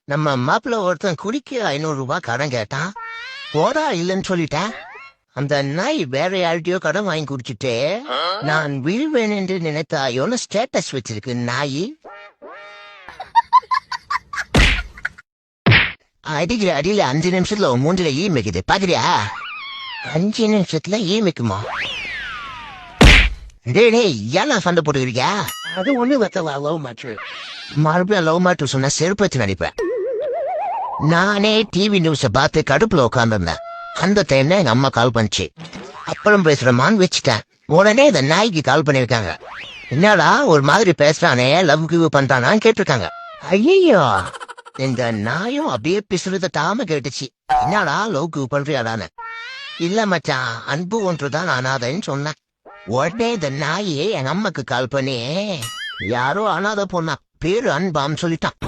நம்ம மாப்பிள்ள ஒருத்தன் குடிக்க 500 ரூபாய் கடன் கேட்டான். போடா இல்லைன்னு சொல்லிட்டேன். அந்த நாய் வேற யார்கிட்டயோ கடன் வாங்கி குடிச்சிட்டு நான் வீழ்வேன் என்று நினைத்தாயோன்னு ஸ்டேட்டஸ் வச்சிருக்கு நாய். அடிக்கிற அடியில 5 நிமிஷத்துல மூஞ்சில ஈ மிக்குது பாக்குறியா? 5 நிமிஷத்துல ஈ மிக்குமா? டேய் ஏன்னா சண்டை போட்டுக்கிறியா? அது ஒண்ணு வெத்தவா லவ் மேட்ரு. மறுபடியும் லவ் மேட்ரு சொன்னா செருப்பச்சு நடிப்பேன். நானே டிவி நியூஸ பார்த்து கடுப்புல உட்காந்துருந்தேன். அந்த டைம்ல எங்க அம்மா கால் பண்ணிச்சு. அப்புறம் பேசுறமான்னு வச்சுட்டேன். உடனே இந்த நாய்க்கு கால் பண்ணிருக்காங்க. என்னடா ஒரு மாதிரி பேசுறானே, லவ் கிவ் பண்றானான்னு கேட்டிருக்காங்க. ஐயோ இந்த நாயும் அப்படியே பிசுறத தாம கேட்டுச்சு. என்னடா லவ் கிவ் பண்றியாடான்னு. இல்ல மச்சான், அன்பு ஒன்றுதான் அனாதைன்னு சொன்னேன். உடனே இந்த நாயே எங்க அம்மாக்கு கால் பண்ணி யாரோ அனாதை பொண்ணா, பேரு அன்பான்னு சொல்லிட்டான்.